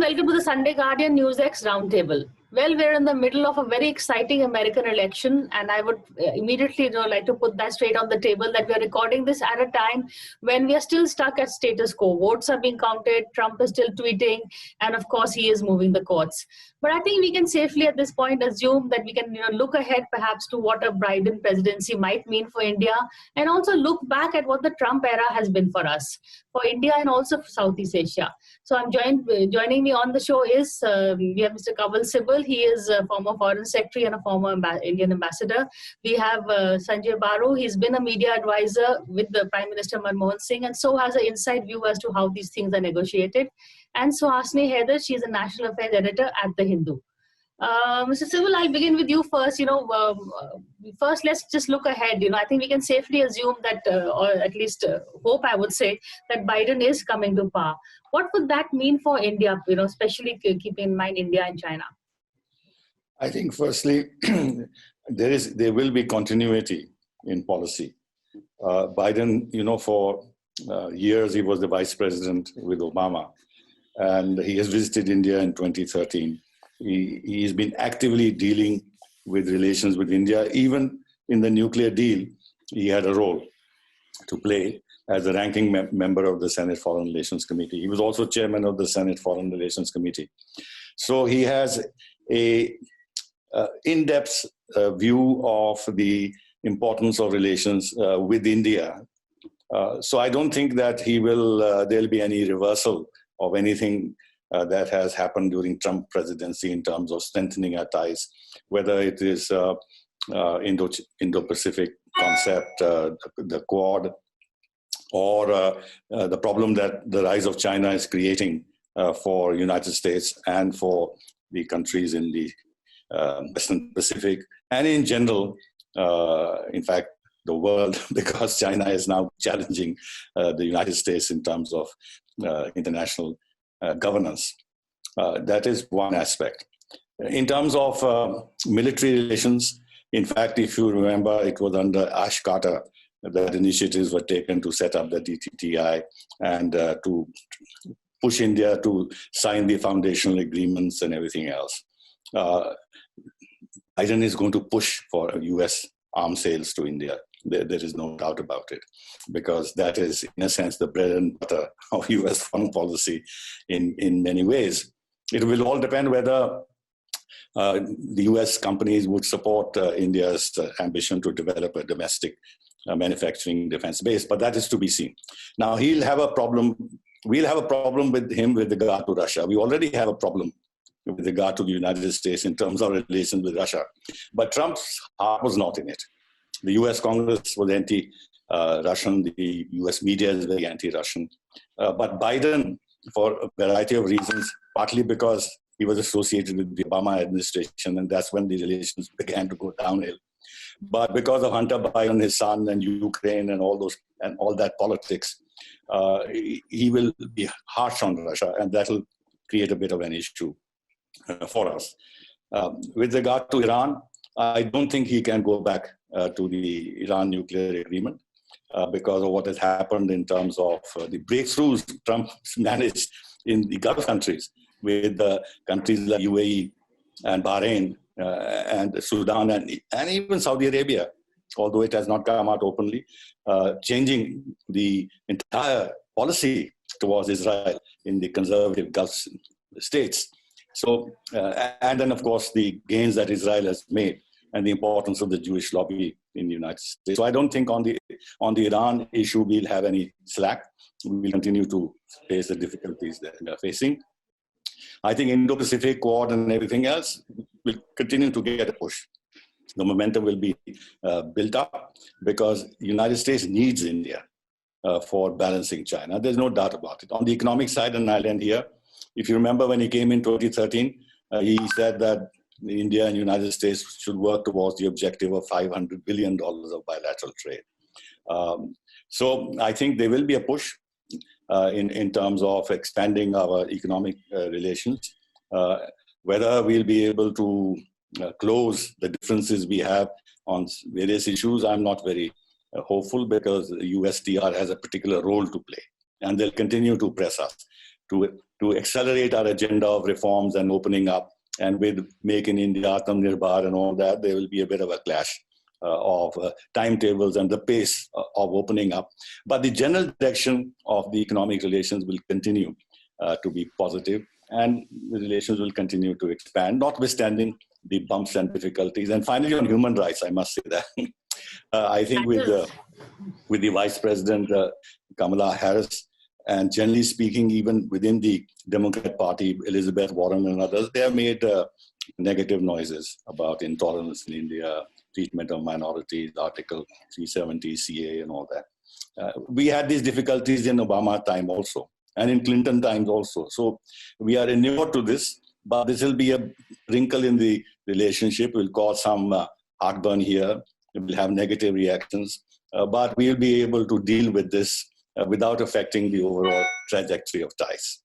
welcome to the Sunday Guardian NewsX Roundtable. Well, we're in the middle of a very exciting American election, and I would immediately like to put that straight on the table that we are recording this at a time when we are still stuck at status quo. Votes are being counted, Trump is still tweeting, and of course he is moving the courts. But I think we can safely at this point assume that we can look ahead perhaps to what a Biden presidency might mean for India, and also look back at what the Trump era has been for us, for India and also for Southeast Asia. So I'm joining me on the show is we have Mr. Kanwal Sibal. He is a former foreign secretary and a former Indian ambassador. We have Sanjay Baru. He's been a media advisor with the Prime Minister Manmohan Singh, and so has an inside view as to how these things are negotiated. And Suhasini Haider, she's a national affairs editor at The Hindu. Mr. Sibal, I'll begin with you first. First, let's just look ahead. I think we can safely assume that, or at least hope, I would say, that Biden is coming to power. What would that mean for India, especially keeping in mind India and China? I think, firstly, there will be continuity in policy. Biden, for years he was the vice president with Obama, and he has visited India in 2013. He's been actively dealing with relations with India. Even in the nuclear deal, he had a role to play as the ranking member of the Senate Foreign Relations Committee. He was also chairman of the Senate Foreign Relations Committee. So he has a in-depth view of the importance of relations with India. So I don't think that there'll be any reversal of anything that has happened during Trump presidency in terms of strengthening our ties, whether it is Indo-Pacific concept, the Quad, or the problem that the rise of China is creating for United States and for the countries in the Western Pacific, and in general, in fact, the world, because China is now challenging the United States in terms of international governance. That is one aspect. In terms of military relations, in fact, if you remember, it was under Ash Carter that initiatives were taken to set up the DTTI and to push India to sign the foundational agreements and everything else. Biden is going to push for US arms sales to India. There is no doubt about it, because that is, in a sense, the bread and butter of US foreign policy in many ways. It will all depend whether the US companies would support India's ambition to develop a domestic manufacturing defense base, but that is to be seen. Now, he'll have a problem. We'll have a problem with him with regard to Russia. We already have a problem with regard to the United States in terms of relations with Russia. But Trump's heart was not in it. The US Congress was anti-Russian. The US media is very anti-Russian. But Biden, for a variety of reasons, partly because he was associated with the Obama administration, and that's when the relations began to go downhill. But because of Hunter Biden, his son, and Ukraine, and all that politics, he will be harsh on Russia, and that will create a bit of an issue for us. With regard to Iran, I don't think he can go back to the Iran nuclear agreement because of what has happened in terms of the breakthroughs Trump managed in the Gulf countries with countries like UAE and Bahrain and Sudan and even Saudi Arabia, although it has not come out openly, changing the entire policy towards Israel in the conservative Gulf states. So, and then, of course, the gains that Israel has made and the importance of the Jewish lobby in the United States. So I don't think on the Iran issue we'll have any slack. We will continue to face the difficulties that we are facing. I think Indo-Pacific, Quad, and everything else will continue to get a push. The momentum will be built up because the United States needs India for balancing China. There's no doubt about it. On the economic side, and I'll end here, if you remember when he came in 2013, he said that India and United States should work towards the objective of $500 billion of bilateral trade. So I think there will be a push in terms of expanding our economic relations. Whether we'll be able to close the differences we have on various issues, I'm not very hopeful, because the USTR has a particular role to play, and they'll continue to press us. to accelerate our agenda of reforms and opening up. And with Make in India, Atmanirbhar and all that, there will be a bit of a clash of timetables and the pace of opening up. But the general direction of the economic relations will continue to be positive, and the relations will continue to expand, notwithstanding the bumps and difficulties. And finally, on human rights, I must say that I think with the Vice President Kamala Harris, and generally speaking, even within the Democrat Party, Elizabeth Warren and others, they have made negative noises about intolerance in India, treatment of minorities, Article 370, CA and all that. We had these difficulties in Obama time also, and in Clinton times also. So we are inured to this, but this will be a wrinkle in the relationship. It will cause some heartburn here. It will have negative reactions, but we will be able to deal with this without affecting the overall trajectory of ties.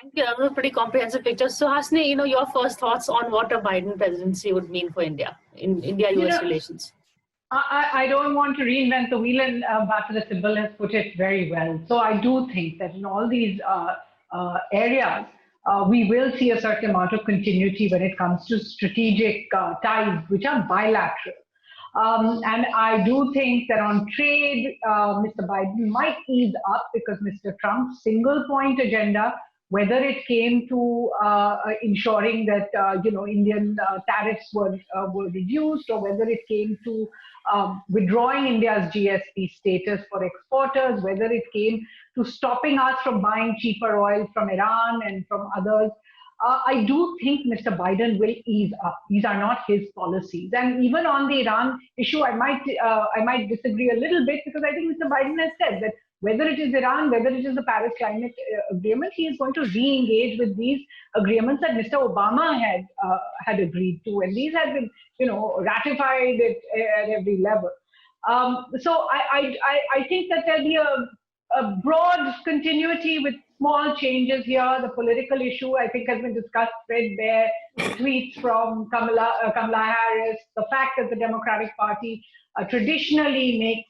Thank you. That was a pretty comprehensive picture. So Hasni, your first thoughts on what a Biden presidency would mean for India, in India-US relations? I don't want to reinvent the wheel, and Ambassador Sibal has put it very well. So I do think that in all these areas, we will see a certain amount of continuity when it comes to strategic ties, which are bilateral. And I do think that on trade, Mr. Biden might ease up because Mr. Trump's single point agenda, whether it came to ensuring that Indian tariffs were reduced, or whether it came to withdrawing India's GSP status for exporters, whether it came to stopping us from buying cheaper oil from Iran and from others, I do think Mr. Biden will ease up. These are not his policies. And even on the Iran issue, I might disagree a little bit, because I think Mr. Biden has said that whether it is Iran, whether it is the Paris Climate Agreement, he is going to re-engage with these agreements that Mr. Obama had agreed to, and these have been, ratified at every level. So I think that there'll be a broad continuity with small changes here. The political issue, I think, has been discussed threadbare. Tweets from Kamala Harris, the fact that the Democratic Party traditionally makes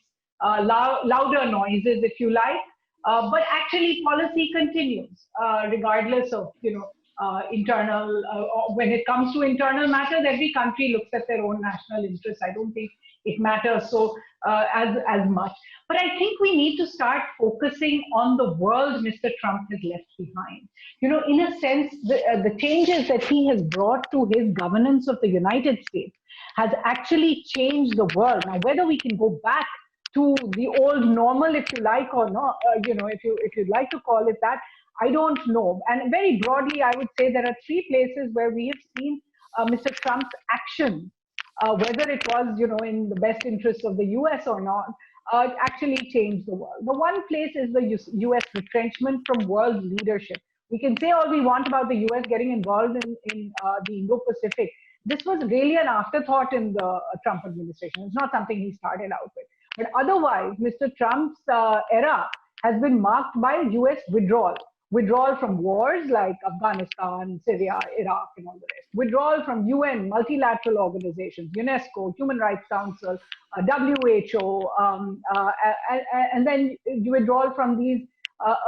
louder noises, if you like, but actually policy continues, regardless of internal. When it comes to internal matters, every country looks at their own national interests. I don't think it matters so as much. But I think we need to start focusing on the world Mr. Trump has left behind. In a sense, the changes that he has brought to his governance of the United States has actually changed the world. Now, whether we can go back to the old normal, if you like, or not, if you'd like to call it that, I don't know. And very broadly, I would say there are three places where we have seen Mr. Trump's action, whether it was, in the best interest of the US or not, actually changed the world. The one place is the US retrenchment from world leadership. We can say all we want about the US getting involved in the Indo-Pacific. This was really an afterthought in the Trump administration. It's not something he started out with. But otherwise, Mr. Trump's era has been marked by US withdrawal from wars like Afghanistan, Syria, Iraq, and all the rest. Withdrawal from UN, multilateral organizations, UNESCO, Human Rights Council, WHO, and then withdrawal from these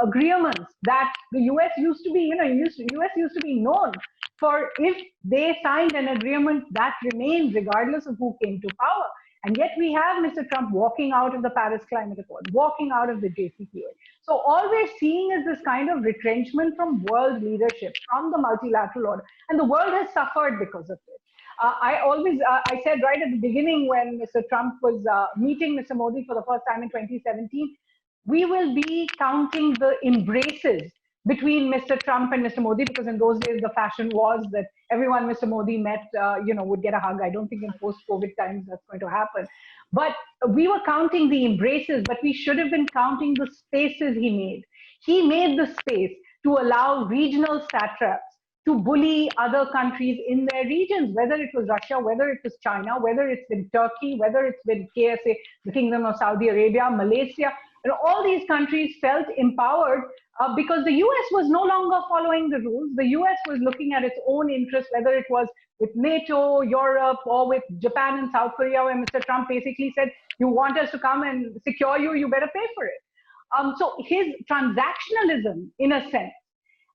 agreements that the US used to be, US used to be known for, if they signed an agreement, that remained regardless of who came to power. And yet we have Mr. Trump walking out of the Paris Climate Accord, walking out of the JCPOA. So all we're seeing is this kind of retrenchment from world leadership, from the multilateral order. And the world has suffered because of it. I said right at the beginning when Mr. Trump was meeting Mr. Modi for the first time in 2017, we will be counting the embraces between Mr. Trump and Mr. Modi, because in those days the fashion was that everyone Mr. Modi met, would get a hug. I don't think in post-COVID times that's going to happen. But we were counting the embraces, but we should have been counting the spaces he made. He made the space to allow regional satraps to bully other countries in their regions, whether it was Russia, whether it was China, whether it's been Turkey, whether it's been KSA, the Kingdom of Saudi Arabia, Malaysia. All these countries felt empowered because the US was no longer following the rules. The US was looking at its own interests, whether it was with NATO, Europe, or with Japan and South Korea, where Mr. Trump basically said, you want us to come and secure you, you better pay for it. So his transactionalism, in a sense,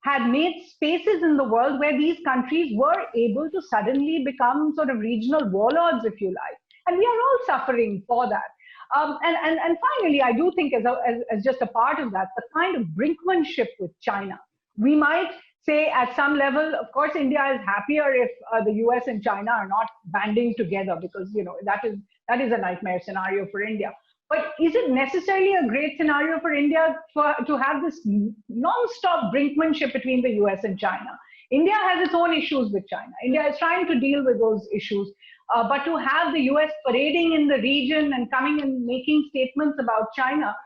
had made spaces in the world where these countries were able to suddenly become sort of regional warlords, if you like. And we are all suffering for that. And finally, I do think as just a part of that, the kind of brinkmanship with China. We might say at some level, of course, India is happier if the US and China are not banding together, because that is a nightmare scenario for India. But is it necessarily a great scenario for India to have this non-stop brinkmanship between the US and China? India has its own issues with China. India is trying to deal with those issues. But to have the US parading in the region and coming and making statements about China,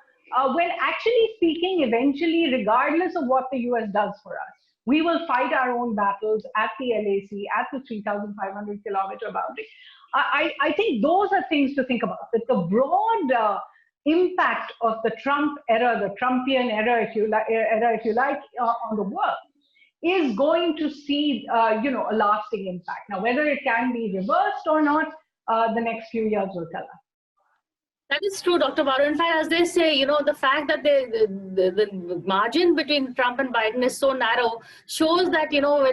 when actually speaking, eventually, regardless of what the US does for us, we will fight our own battles at the LAC, at the 3,500 kilometer boundary. I think those are things to think about, that the broad impact of the Trump era, the Trumpian era, if you like, on the world, is going to see, a lasting impact. Now, whether it can be reversed or not, the next few years will tell us. That is true, Dr. Baru. In fact, as they say, the fact that the margin between Trump and Biden is so narrow shows that,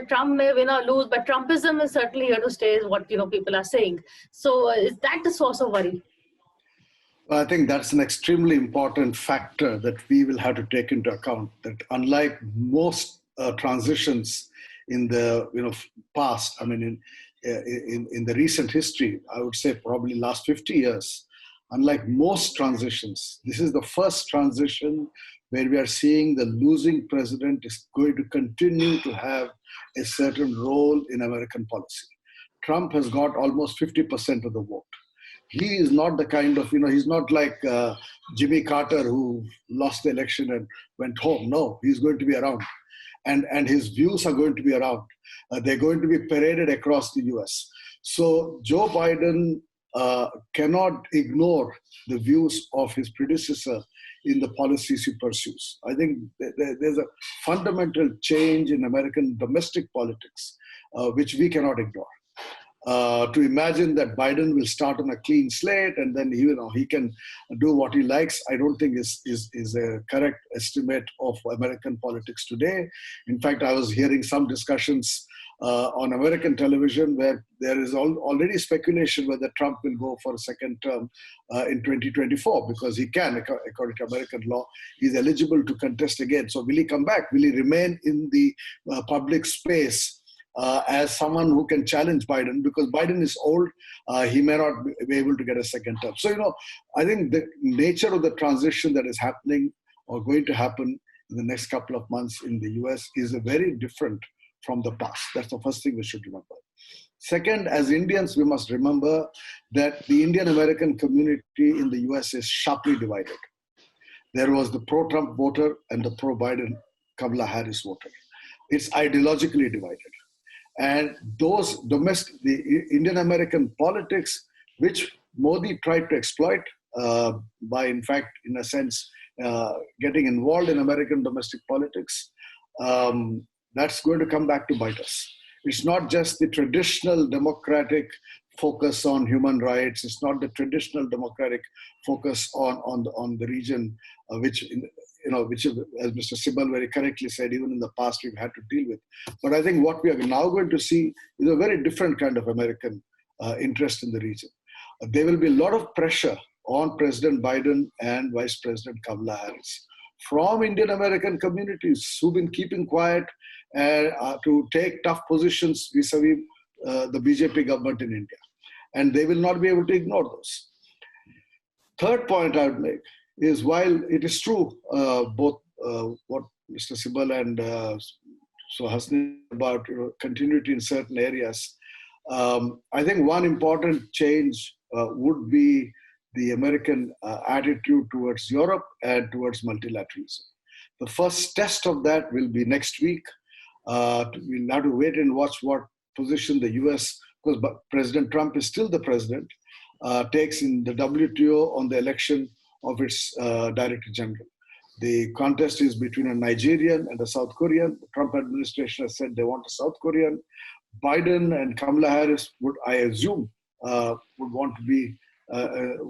Trump may win or lose, but Trumpism is certainly here to stay, is what, people are saying. So is that the source of worry? Well, I think that's an extremely important factor that we will have to take into account, that unlike most transitions in the past, I mean, in the recent history, I would say probably last 50 years, unlike most transitions, this is the first transition where we are seeing the losing president is going to continue to have a certain role in American policy. Trump has got almost 50% of the vote. He is not the kind of, he's not like Jimmy Carter, who lost the election and went home. No, he's going to be around. And his views are going to be around. They're going to be paraded across the US. So Joe Biden cannot ignore the views of his predecessor in the policies he pursues. I think there's a fundamental change in American domestic politics, which we cannot ignore. To imagine that Biden will start on a clean slate and then he can do what he likes, I don't think is a correct estimate of American politics today. In fact, I was hearing some discussions on American television where there is already speculation whether Trump will go for a second term in 2024, because he can, according to American law, he's eligible to contest again. So will he come back? Will he remain in the public space as someone who can challenge Biden? Because Biden is old, he may not be able to get a second term. So, I think the nature of the transition that is happening or going to happen in the next couple of months in the US is very different from the past. That's the first thing we should remember. Second, as Indians, we must remember that the Indian-American community in the US is sharply divided. There was the pro-Trump voter and the pro-Biden Kamala Harris voter. It's ideologically divided. And the Indian-American politics, which Modi tried to exploit by, in fact, in a sense, getting involved in American domestic politics, that's going to come back to bite us. It's not just the traditional democratic focus on human rights. It's not the traditional democratic focus on the region, which, as Mr. Sibal very correctly said, even in the past we've had to deal with. But I think what we are now going to see is a very different kind of American interest in the region. There will be a lot of pressure on President Biden and Vice President Kamala Harris from Indian-American communities who've been keeping quiet to take tough positions vis-a-vis the BJP government in India. And they will not be able to ignore those. Third point I would make is, while it is true, both what Mr. Sibal and Suhasini about continuity in certain areas, I think one important change would be the American attitude towards Europe and towards multilateralism. The first test of that will be next week. We'll have to wait and watch what position the US, because President Trump is still the president, takes in the WTO on the election of its Director General. The contest is between a Nigerian and a South Korean. The Trump administration has said they want a South Korean. Biden and Kamala Harris would, I assume, would want to be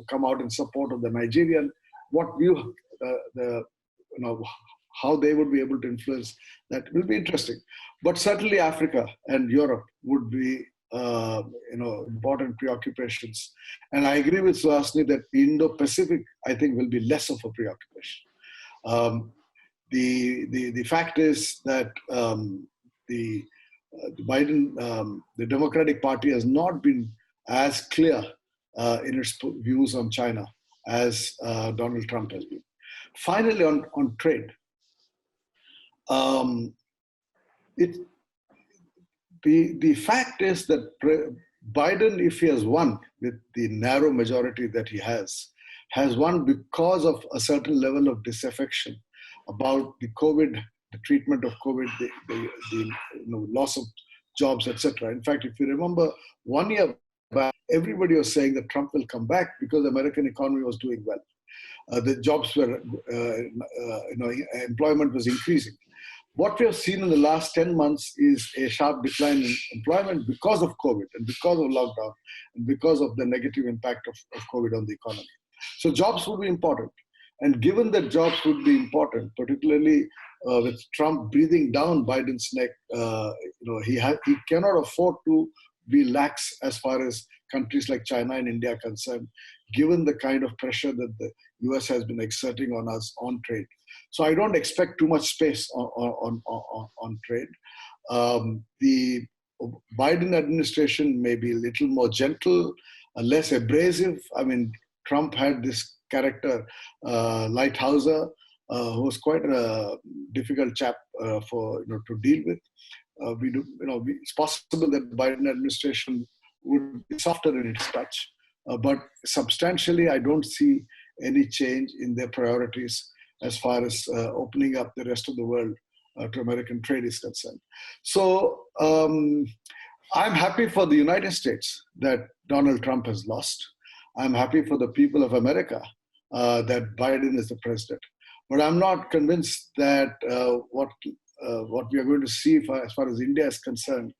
come out in support of the Nigerian. What view the how they would be able to influence that will be interesting. But certainly Africa and Europe would be important preoccupations. And I agree with Suhasini that Indo-Pacific, I think, will be less of a preoccupation. The fact is that the Biden, the Democratic Party has not been as clear in its views on China as Donald Trump has been. Finally, on trade, the fact is that Biden, if he has won with the narrow majority that he has won because of a certain level of disaffection about the COVID, the treatment of COVID, the loss of jobs, etc. In fact, if you remember 1 year back, everybody was saying that Trump will come back because the American economy was doing well. The jobs were, employment was increasing. What we have seen in the last 10 months is a sharp decline in employment because of COVID and because of lockdown and because of the negative impact of COVID on the economy. So jobs will be important. And given that jobs would be important, particularly with Trump breathing down Biden's neck, he cannot afford to be lax as far as countries like China and India are concerned, given the kind of pressure that the US has been exerting on us on trade. So I don't expect too much space on trade. The Biden administration may be a little more gentle, less abrasive. I mean, Trump had this character, Lighthouser, who was quite a difficult chap to deal with. It's possible that the Biden administration would be softer in its touch, but substantially, I don't see any change in their priorities as far as opening up the rest of the world to American trade is concerned. So I'm happy for the United States that Donald Trump has lost. I'm happy for the people of America that Biden is the president. But I'm not convinced that what we are going to see as far as India is concerned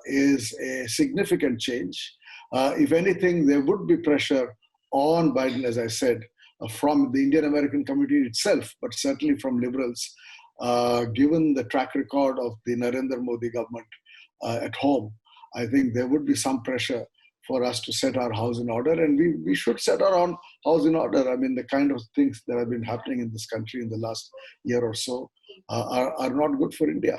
is a significant change. If anything, there would be pressure on Biden, as I said, from the Indian American community itself, but certainly from liberals, given the track record of the Narendra Modi government at home. I think there would be some pressure for us to set our house in order, and we should set our own house in order. I mean, the kind of things that have been happening in this country in the last year or so are not good for India.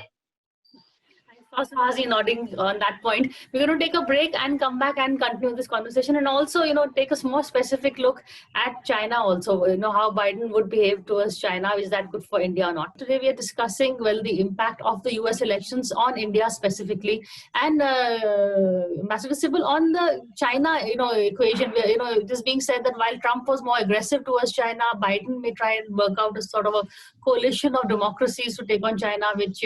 Suhasini nodding on that point. We're going to take a break and come back and continue this conversation, and also, take a more specific look at China also, how Biden would behave towards China. Is that good for India or not? Today we are discussing, the impact of the US elections on India specifically, and Ambassador Sibal, on the China, equation, where, it is being said that while Trump was more aggressive towards China, Biden may try and work out a sort of a coalition of democracies to take on China, which,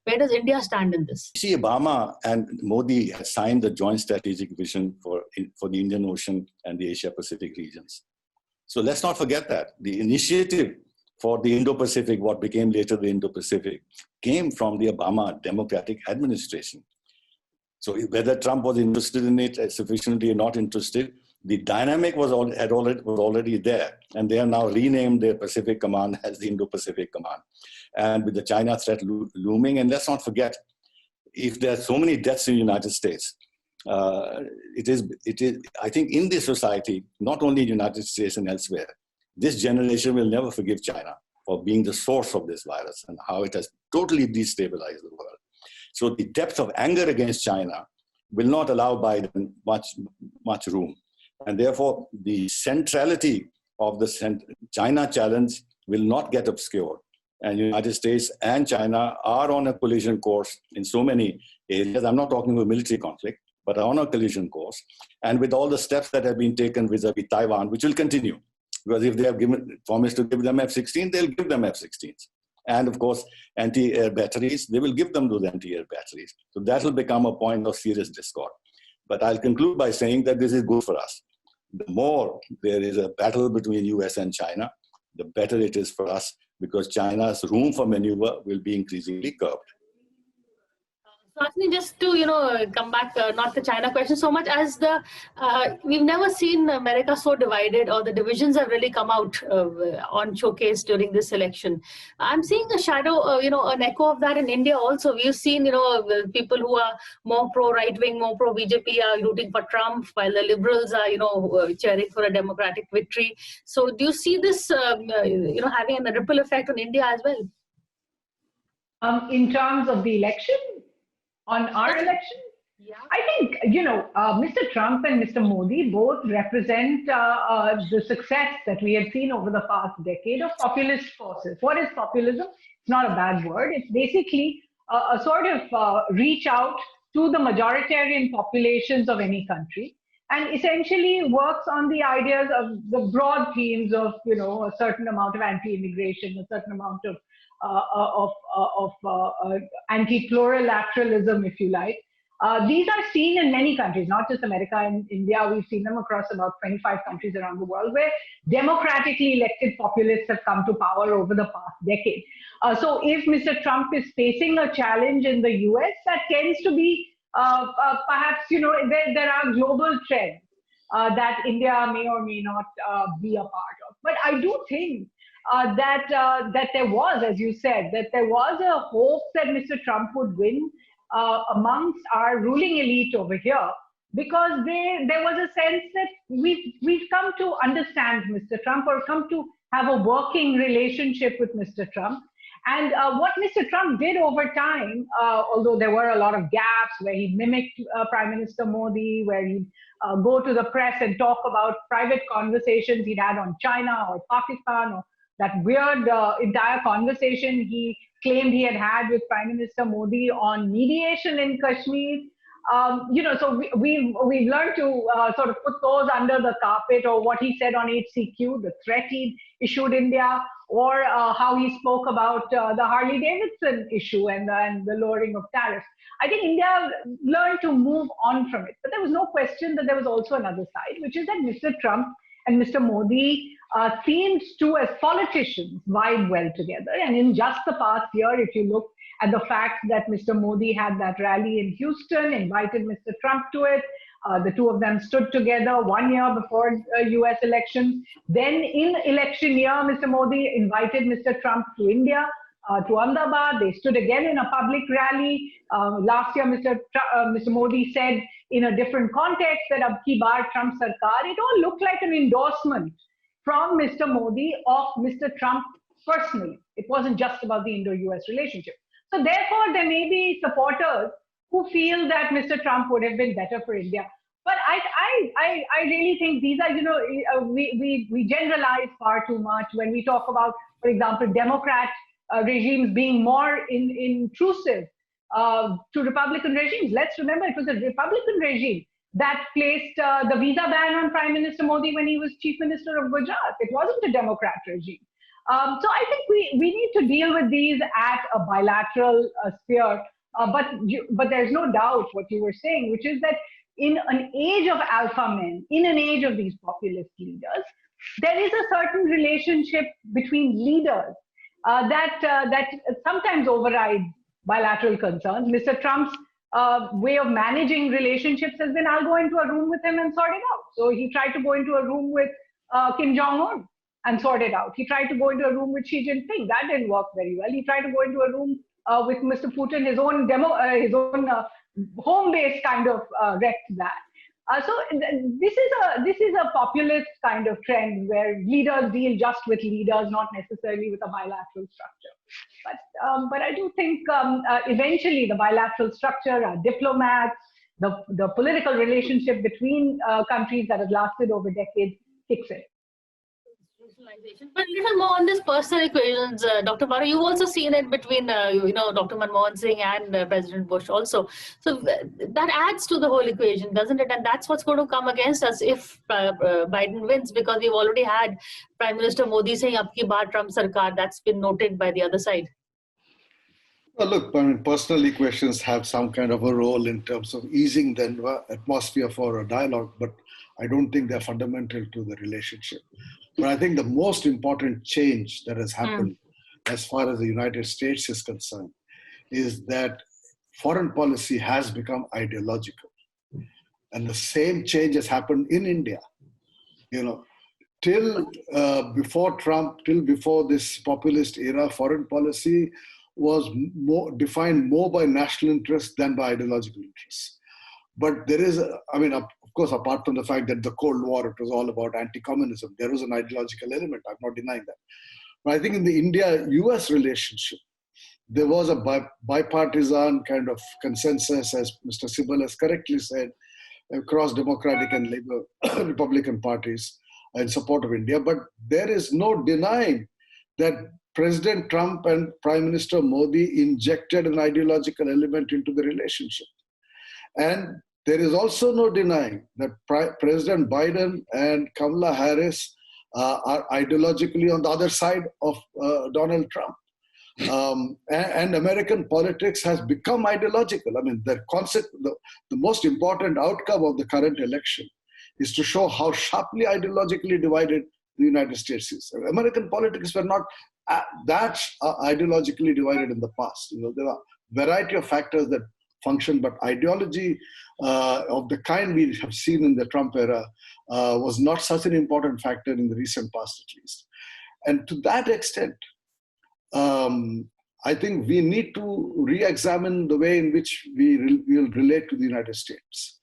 where does India stand in this? See, Obama and Modi had signed the joint strategic vision for the Indian Ocean and the Asia-Pacific regions. So let's not forget that. The initiative for the Indo-Pacific, what became later the Indo-Pacific, came from the Obama Democratic administration. So whether Trump was interested in it sufficiently or not interested, the dynamic was already there. And they have now renamed their Pacific Command as the Indo-Pacific Command. And with the China threat looming, and let's not forget, if there are so many deaths in the United States, it is. I think in this society, not only in the United States and elsewhere, this generation will never forgive China for being the source of this virus and how it has totally destabilized the world. So the depth of anger against China will not allow Biden much room. And therefore, the centrality of the China challenge will not get obscured. And the United States and China are on a collision course in so many areas. I'm not talking about military conflict, but on a collision course. And with all the steps that have been taken vis-a-vis Taiwan, which will continue. Because if they have promised to give them F-16, they'll give them F-16s. And of course, anti-air batteries, they will give them those anti-air batteries. So that will become a point of serious discord. But I'll conclude by saying that this is good for us. The more there is a battle between US and China, the better it is for us, because China's room for maneuver will be increasingly curbed. Actually, just to come back, not the China question so much as the we've never seen America so divided, or the divisions have really come out on showcase during this election. I'm seeing a shadow, an echo of that in India also. We've seen people who are more pro right wing, more pro BJP are rooting for Trump, while the liberals are cheering for a democratic victory. So do you see this having a ripple effect on India as well? In terms of the election, on our election, yeah. I think, Mr. Trump and Mr. Modi both represent the success that we have seen over the past decade of populist forces. What is populism? It's not a bad word. It's basically a sort of reach out to the majoritarian populations of any country, and essentially works on the ideas of the broad themes of, a certain amount of anti-immigration, a certain amount of anti-plurilateralism, if you like. These are seen in many countries, not just America and India. We've seen them across about 25 countries around the world where democratically elected populists have come to power over the past decade. So if Mr. Trump is facing a challenge in the US, that tends to be perhaps, there are global trends that India may or may not be a part of. But I do think that there was, as you said, that there was a hope that Mr. Trump would win amongst our ruling elite over here, because there was a sense that we've come to understand Mr. Trump, or come to have a working relationship with Mr. Trump. And what Mr. Trump did over time, although there were a lot of gaps where he mimicked Prime Minister Modi, where he'd go to the press and talk about private conversations he'd had on China or Pakistan, or that weird entire conversation he claimed he had with Prime Minister Modi on mediation in Kashmir. So we've learned to sort of put those under the carpet, or what he said on HCQ, the threat he issued India, or how he spoke about the Harley-Davidson issue and the lowering of tariffs. I think India learned to move on from it. But there was no question that there was also another side, which is that Mr. Trump and Mr. Modi seemed to, as politicians, vibe well together. And in just the past year, if you look at the fact that Mr. Modi had that rally in Houston, invited Mr. Trump to it, the two of them stood together 1 year before US elections. Then in election year, Mr. Modi invited Mr. Trump to India, to Ahmedabad. They stood again in a public rally. Last year, Mr. Modi said in a different context that ab ki baar Trump sarkar. It all looked like an endorsement from Mr. Modi of Mr. Trump personally. It wasn't just about the Indo-US relationship. So therefore, there may be supporters who feel that Mr. Trump would have been better for India. But I really think these are, we generalize far too much when we talk about, for example, Democrat regimes being more intrusive to Republican regimes. Let's remember, it was a Republican regime that placed the visa ban on Prime Minister Modi when he was Chief Minister of Gujarat. It wasn't a Democrat regime. So I think we need to deal with these at a bilateral sphere. But there's no doubt what you were saying, which is that in an age of alpha men, in an age of these populist leaders, there is a certain relationship between leaders that sometimes overrides bilateral concerns. Mr. Trump's way of managing relationships has been, I'll go into a room with him and sort it out. So he tried to go into a room with Kim Jong-un and sort it out. He tried to go into a room with Xi Jinping. That didn't work very well. He tried to go into a room with Mr. Putin, his own home base kind of wrecked that. So this is a populist kind of trend where leaders deal just with leaders, not necessarily with a bilateral structure. But I do think eventually the bilateral structure, diplomats, the political relationship between countries that has lasted over decades kicks in. But a little more on this personal equations, Dr. Baru, you've also seen it between, Dr. Manmohan Singh and President Bush also. So that adds to the whole equation, doesn't it? And that's what's going to come against us if Biden wins, because we've already had Prime Minister Modi saying, "Ab ki baar Trump sarkar." That's been noted by the other side. Well, look, I mean, personal equations have some kind of a role in terms of easing the atmosphere for a dialogue, but I don't think they're fundamental to the relationship. But I think the most important change that has happened as far as the United States is concerned is that foreign policy has become ideological. And the same change has happened in India. Till before Trump, till before this populist era, foreign policy was defined more by national interest than by ideological interests. But there is, of course, apart from the fact that the Cold War, it was all about anti-communism, there was an ideological element. I'm not denying that. But I think in the India-US relationship, there was a bipartisan kind of consensus, as Mr. Sibal has correctly said, across Democratic and Labour Republican parties in support of India. But there is no denying that President Trump and Prime Minister Modi injected an ideological element into the relationship. And there is also no denying that President Biden and Kamala Harris are ideologically on the other side of Donald Trump. And American politics has become ideological. The most important outcome of the current election is to show how sharply ideologically divided the United States is. American politics were not that ideologically divided in the past. There are a variety of factors that function, but ideology of the kind we have seen in the Trump era was not such an important factor in the recent past, at least. And to that extent, I think we need to re-examine the way in which we will relate to the United States.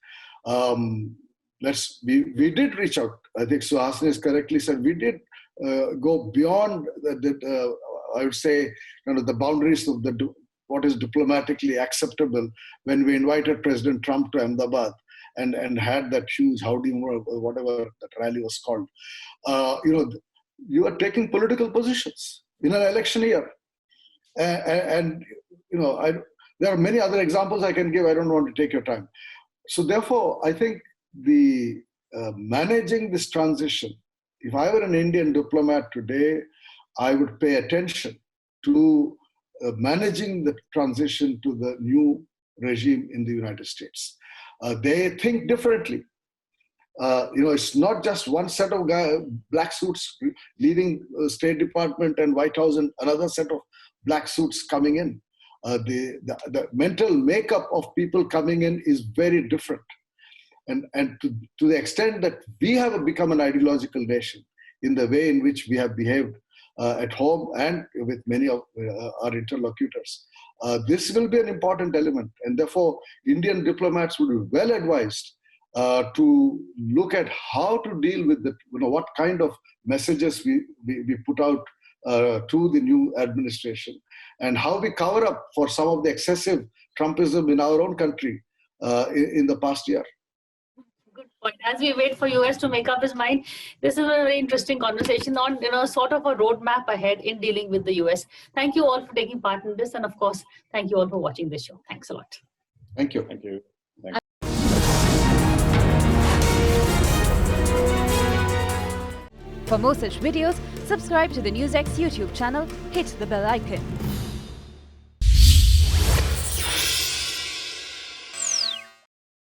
We did reach out. I think Suhasini has correctly said we did go beyond I would say, the boundaries of what is diplomatically acceptable when we invited President Trump to Ahmedabad and had that huge howdy, whatever that rally was called. You are taking political positions in an election year. And there are many other examples I can give. I don't want to take your time. So therefore, I think the managing this transition, if I were an Indian diplomat today, I would pay attention to managing the transition to the new regime in the United States. They think differently. It's not just one set of black suits leaving the State Department and White House and another set of black suits coming in. The mental makeup of people coming in is very different. And to the extent that we have become an ideological nation in the way in which we have behaved at home and with many of our interlocutors, this will be an important element. And therefore, Indian diplomats would be well advised to look at how to deal with what kind of messages we put out to the new administration and how we cover up for some of the excessive Trumpism in our own country in the past year. Good point. As we wait for US to make up his mind, this is a very interesting conversation on sort of a roadmap ahead in dealing with the US. Thank you all for taking part in this, and of course, thank you all for watching this show. Thanks a lot. Thank you. Thank you. For more such videos, subscribe to the NewsX YouTube channel, hit the bell icon.